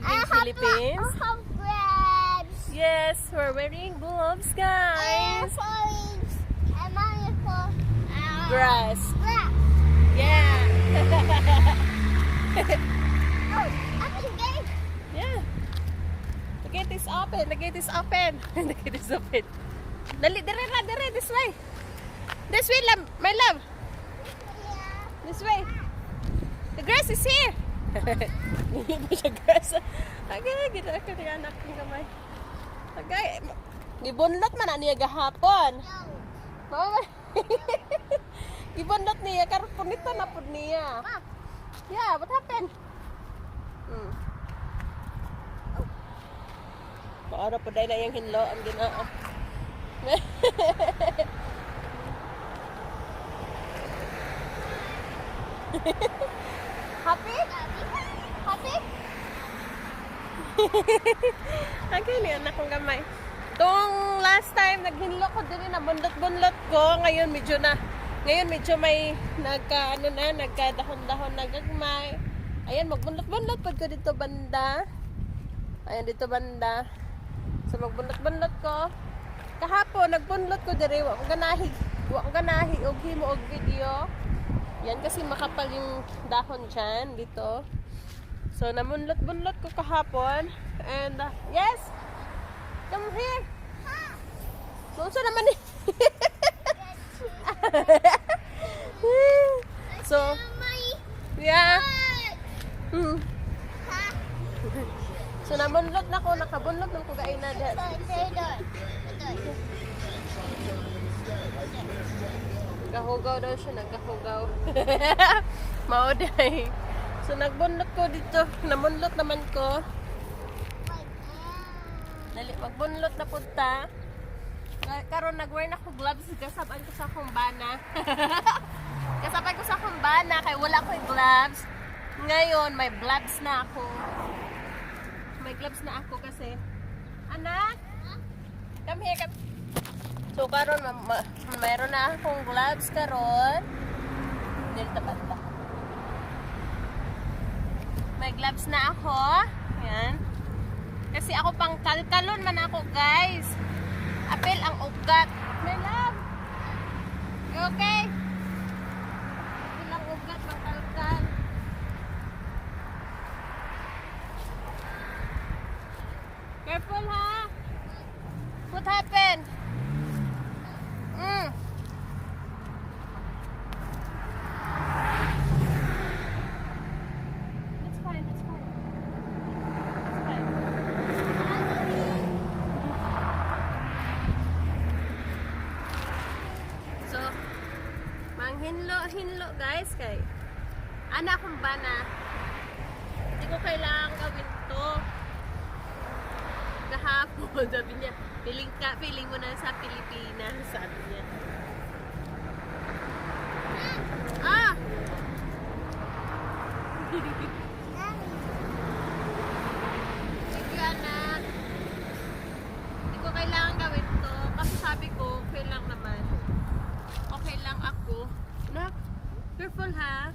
in Philippines. I have grabs. Yes, we're wearing gloves, guys. Orange. And mommy for Grass. grass. Yeah. Oh, I can get Yeah. The gate is open. The gate is open. The gate is open. Dali, dire, this way. This way, love. My love. This way. The grass is here. Hindi mo siya grass. Agay, gina ka ni anak ng kamay. Agay, gibunlot man na niya gahapon. Mama. Gibunlot niya, karon punito na po niya. Yeah, what happened? Maara po dahil na yung hinlo ang ginoo. Happy? Happy? Agay ni anak kong gamay. Itong last time, naghinlo ko din na bunlot-bunlot ko. Ngayon medyo may nagkadahon-dahon na gagmay. Ayan, magbunlot-bunlot pag ko dito banda. Ayan, dito banda. So, magbunlot-bunlot ko. Kahapon, nagbunlot ko diri. Wa ko ganahi og himo og video. Yan kasi makapal yung dahon dyan dito. So, namunlot-bunlot ko kahapon. And, yes! Come here! Doon naman eh. So, yeah. So, namunlot na ko. Nakabunlot ng kugain na dyan. Nagkahugaw daw siya. Nagkahugaw. Mauday. So, nagbunlot ko dito. Namunlot naman ko. Dali, magbunlot na punta. Karon nag-wear na ko gloves. Kasaban ko sa kumbana. Kasaban ko sa kumbana. Kaya wala ko yung gloves. Ngayon, may gloves na ako. May gloves na ako kasi. Anak? Come here. Come. So, karon mayroon na akong gloves karon. Dito banda. May gloves na ako. Yan. Kasi ako pang kalkalon man ako, guys. Apel ang ugat. My love. You okay? Apel ang ugat, pang kalkal. Careful, ha? What happened? It's fine, it's fine. It's fine. So, manghinlo guys kay anak kong bana. Hindi ko kailangan gawin to. Kahapon, sabi niya, feeling mo na sa Pilipinas, sabi niya. Ah! Sige anak. Hindi ko kailangan gawin to. Kasi sabi ko, okay lang naman. Okay lang ako. Anak, careful ha.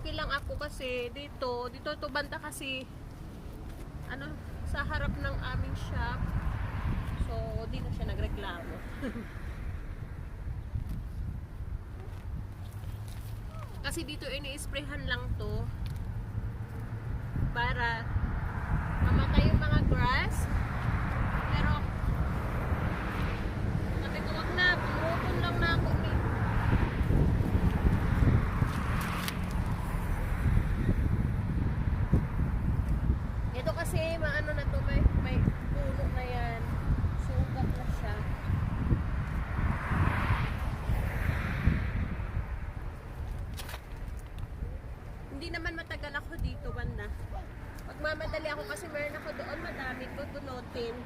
Okay lang ako kasi dito to banda kasi ano, sa harap ng aming shop. So, di na siya nagreklamo. Kasi dito ini-sprayhan lang to para mamatay yung mga grass. Pero sabi ko, wag na, pumupon lang na ako eh. Ito kasi maano na to, may puno na yan. Sugat na siya. Hindi naman matagal ako dito, banda. Magmamadali ako kasi meron ako doon madaming bubunutin.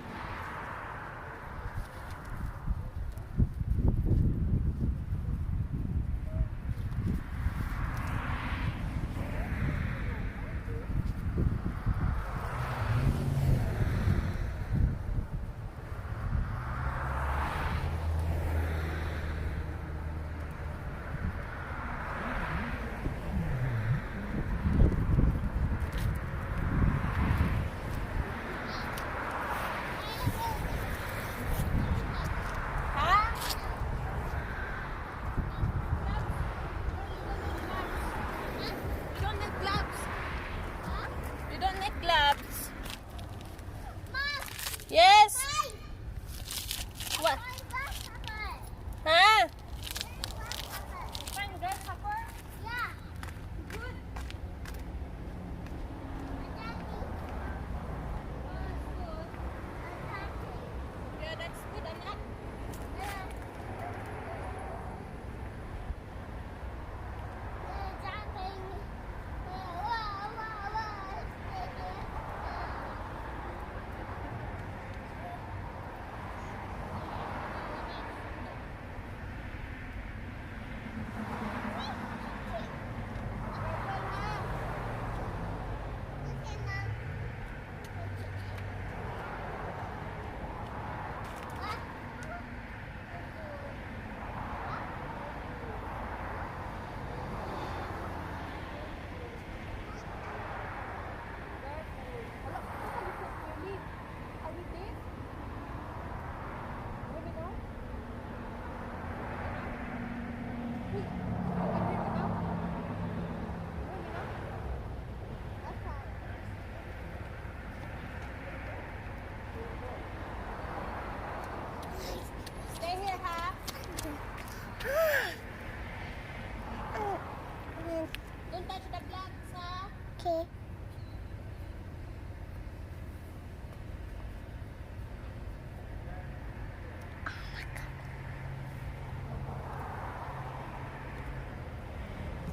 Okay.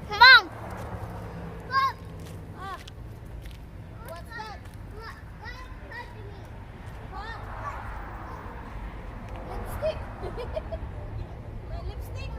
Mom! Look! Ah, what's that? What? What touching me? What? Lipstick. My lipstick.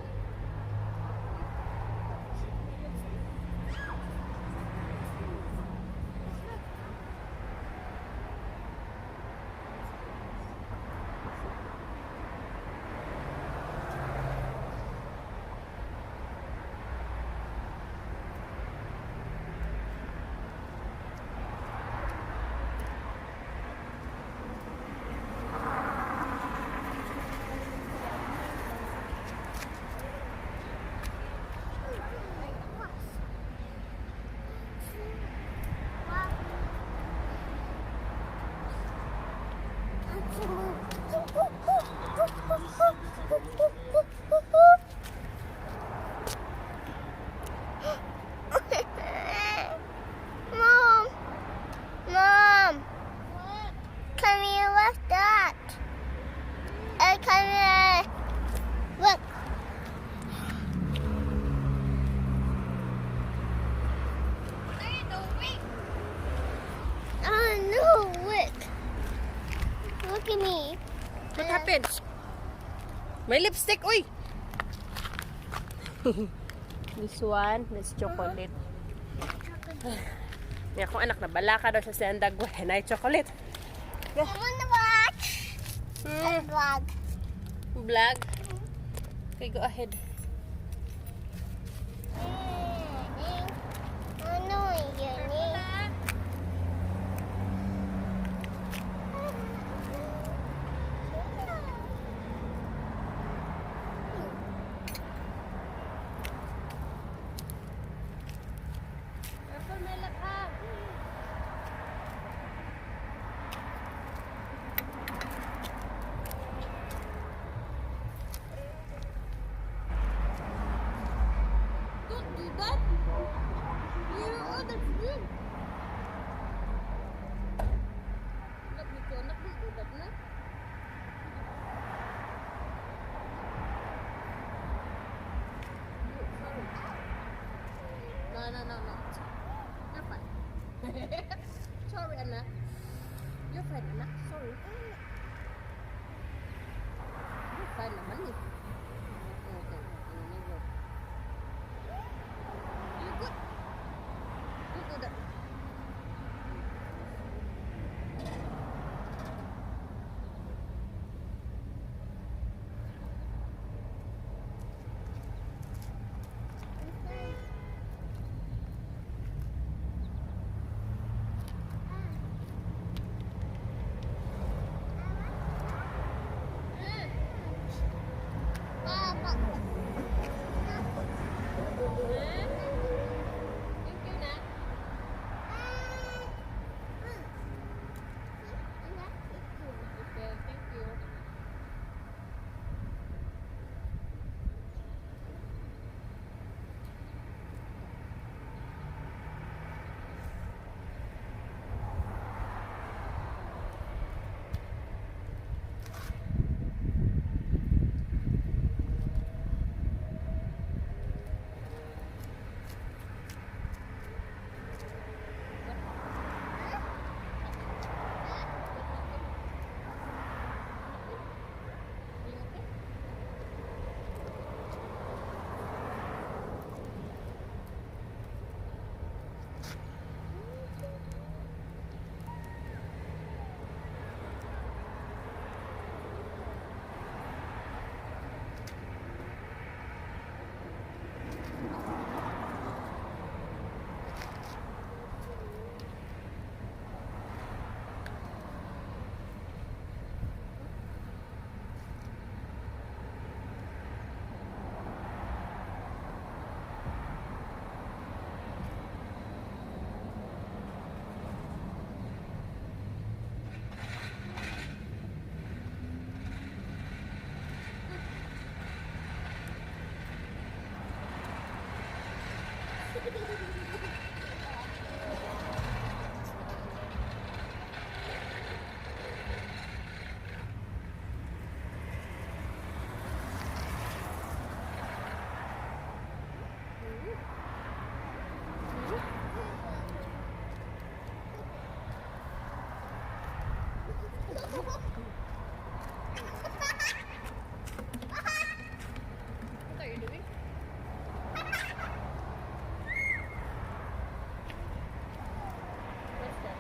Mom! Mom! What? Come here, what's that? Come here. Look. Oh no, look. Look at me. What happened? May lipstick, uy! This one, Miss Chocolate. Yan, kung anak na balaka daw siya sa andagwa, na chocolate. I want to watch a vlog. Vlog? Okay, go ahead. Ano yun eh? Careful, may laka. Don't do that. Oh, that's good. Anak nito, anak mo, do that na. Sorry. No. You're fine. Sorry, anak. You're fine, anak. Sorry. You're fine naman eh. Okay. You're good. Don't do that. What are you doing? What's that?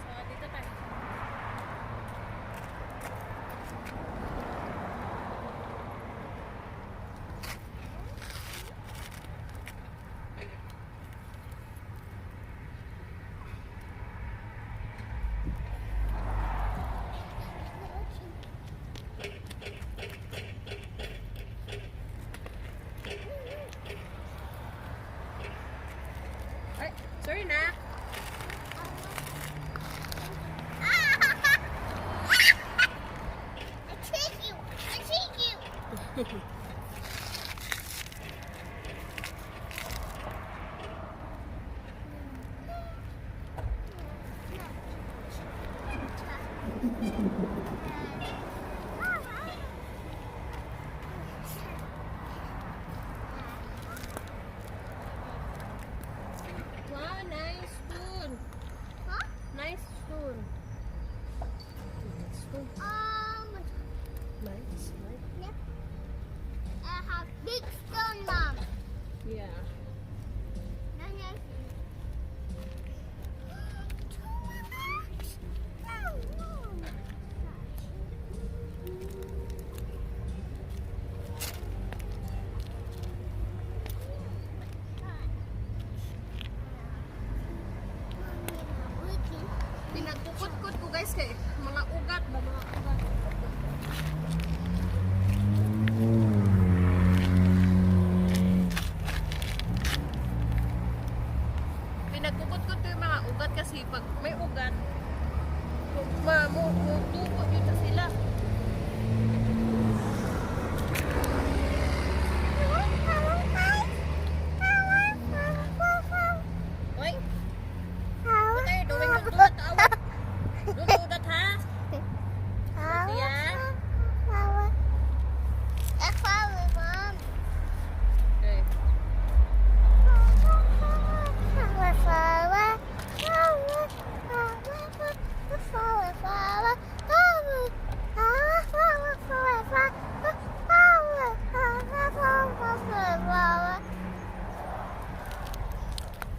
So, dito tayo. Ay, sorry na. I trick you. I trick you. Wow, nice spoon. Huh? Nice spoon. Spoon. Nice, right? Yep. I have big stone, Mom. Yeah. Pinagkukot-kot ko guys kay mga ugat ba mga ugat. Pinagkukot-kot ko yung mga ugat kasi pag may ugat tukot yun na sila. Oy, what are you doing? Don't do that. Don't do that, ha? Yeah? Okay.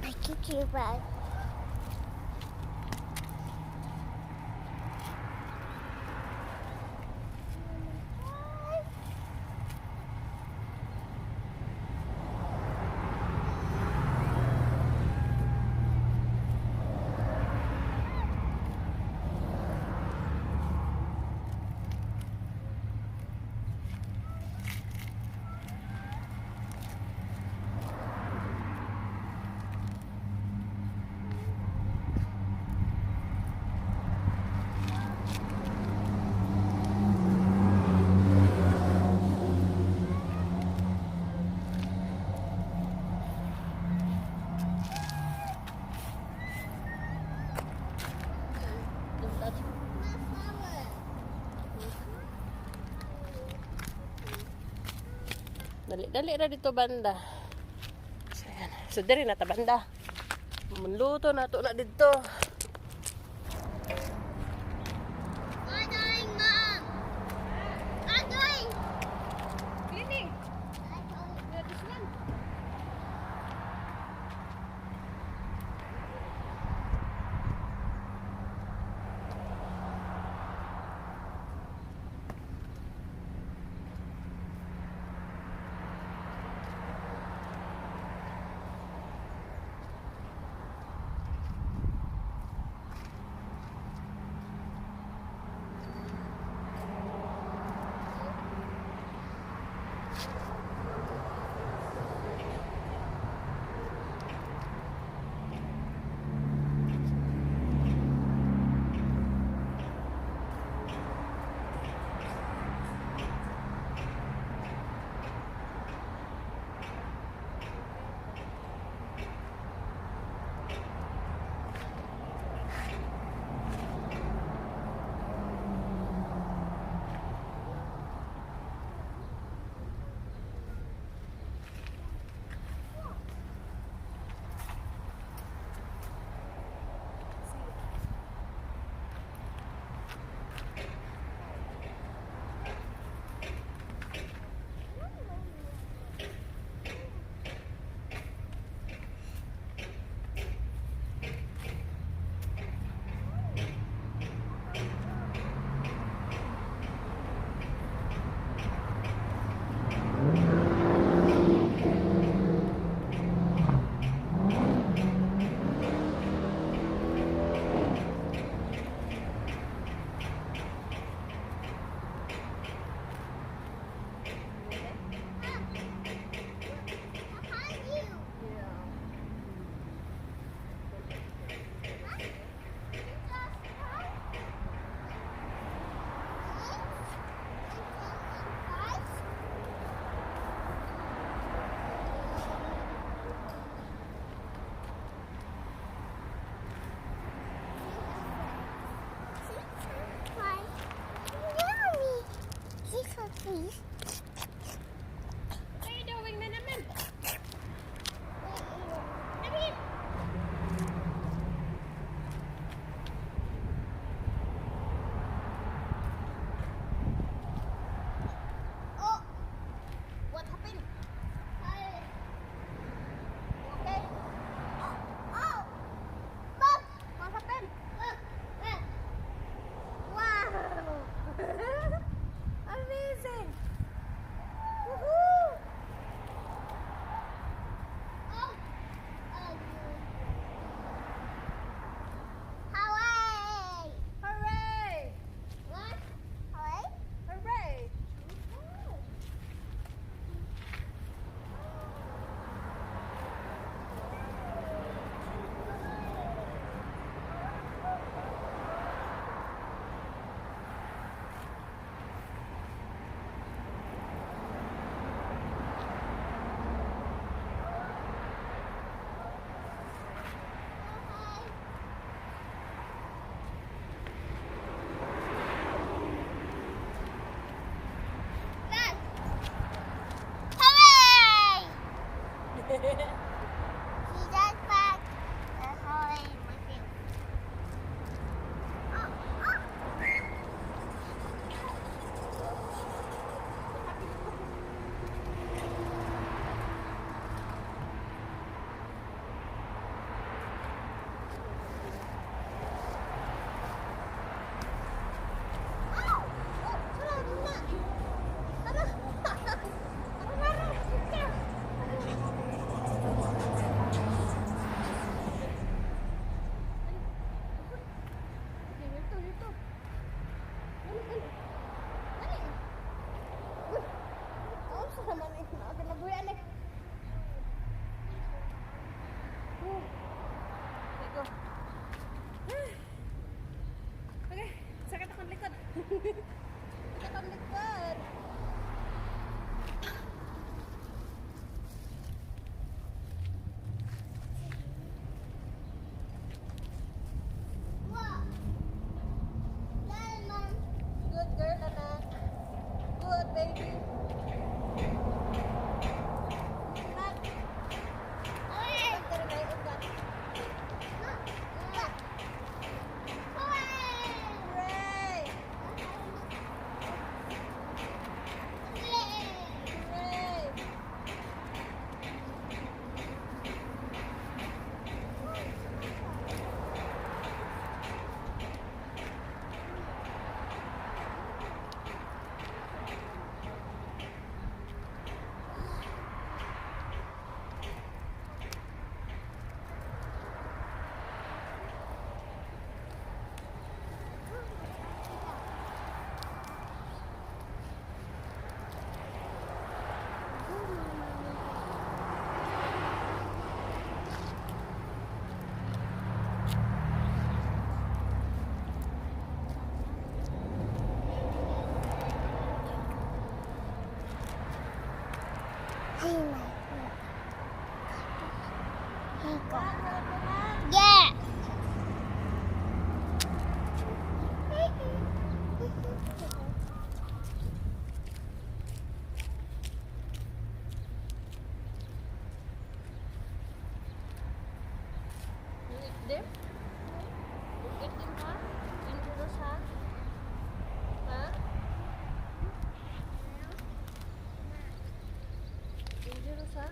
I kick you back. Dali ra dito banda. So, ayan. So, diri na ta banda. Manluto na to na dito. What doing, Mom? What doing? Cleaning. I told This one. Please. What are you doing na naman? Oh, what happened? Okay. Oh, Bob, what happened? Wow. Amazing. Woohoo. Oh. Hooray. Hooray! What? Hooray? Hooray! Hooray! He just back. Hooray, my thing. Yeah. You eat them? You eat them, ha? Dangerous, ha? Ha? Dangerous, ha?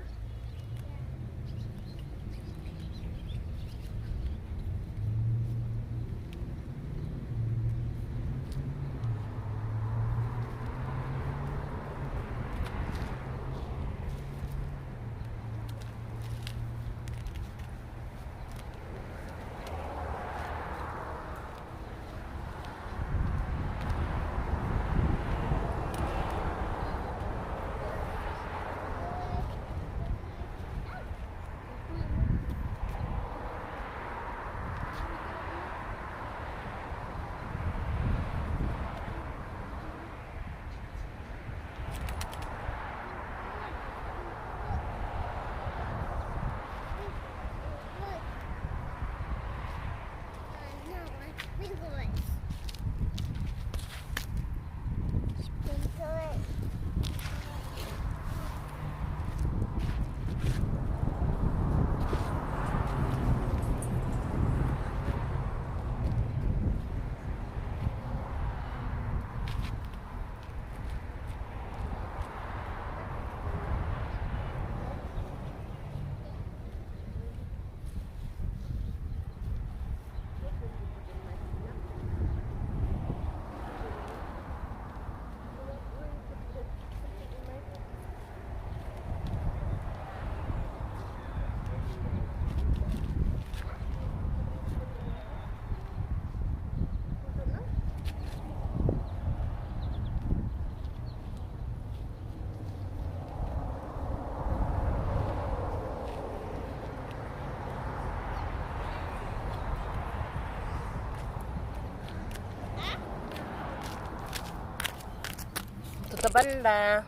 Ito sa banda.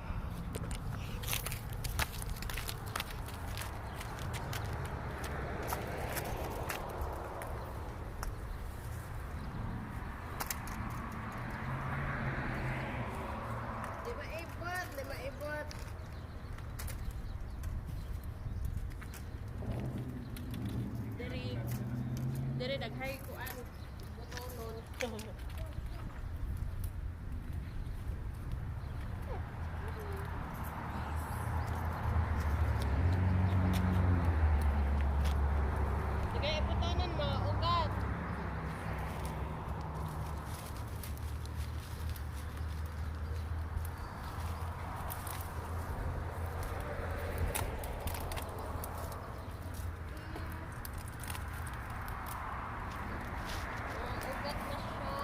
Di maibot, di maibot. Diri daghay ko an. Botonon. Sige, iputonan mo, ugat. Ugat na siya.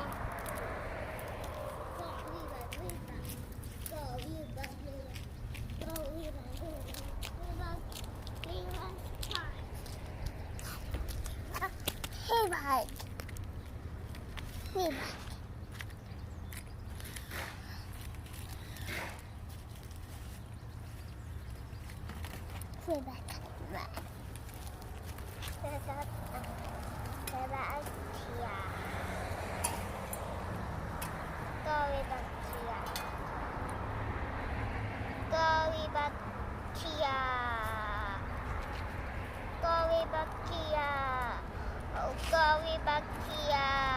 Hey, bud. Hey, bud. Hey, bud. Go back here.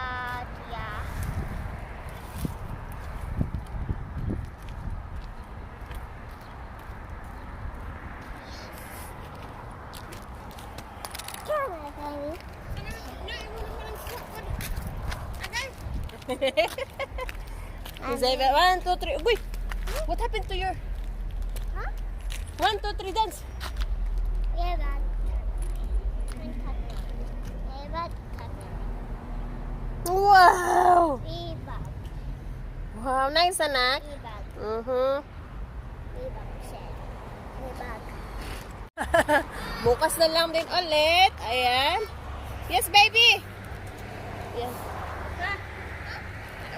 Come on, baby. Isaiah, 1, 2, 3. Uy! What happened to your... Huh? 1, 2, 3, dance. Yeah, bud. Hey, bud. Wow! Hey, bud. Wow, nice anak. Hey, bud. Hey, bud. Hey, bud. Bukas na lang din ulit. Ayan. Yes, baby. Yes.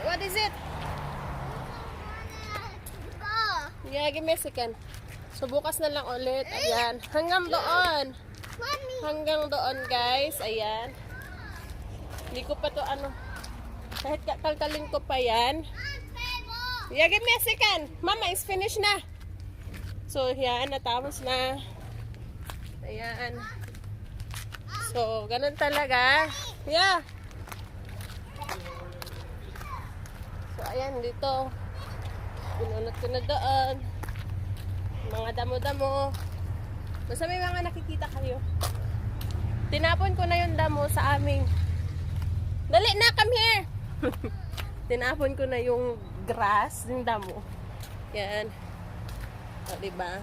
What is it? Go. Yeah, give me a second. So, bukas na lang ulit. Ayan. Hanggang doon. Mommy. Hanggang doon, guys. Ayan. Hindi ko pa to kahit kalkalin ko pa yan. Yeah, give me a second. Mama, it's finished na. So, yan. Natapos na. Ayan. So, ganun talaga. Yeah. So, ayan. Dito. Pinunod ko na doon. Mga damo-damo. Basta may mga nakikita kayo. Tinapon ko na yung damo sa aming... Dali na, come here! Tinapon ko na yung grass, yung damo. Yan. O, diba?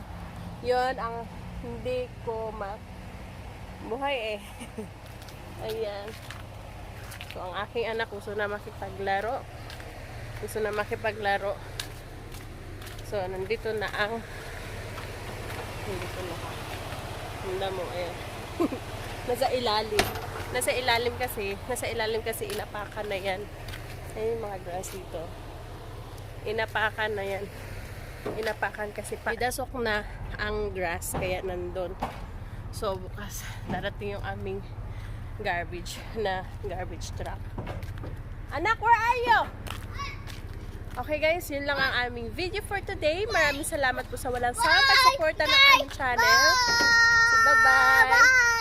Yun ang hindi ko buhay eh. Ayan. So, ang aking anak gusto na makipaglaro. Gusto na makipaglaro. So, nandito na ang ang damo. Ayan. Nasa ilalim kasi inapakan na yan. Ayun yung mga grass dito. Inapakan na yan. Inapakan kasi idasok na ang grass kaya nandun. So bukas darating yung aming garbage truck. Anak, where are you? Okay guys, yun lang ang aming video for today. Maraming salamat po sa walang sawang pagsuporta ng aming channel. So, bye-bye!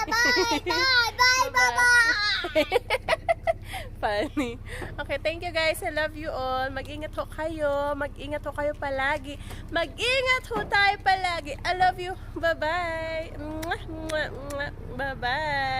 Funny. Okay, thank you guys. I love you all. Mag-ingat ho kayo. Mag-ingat ho kayo palagi. Mag-ingat ho tayo palagi. I love you. Bye-bye. Bye-bye.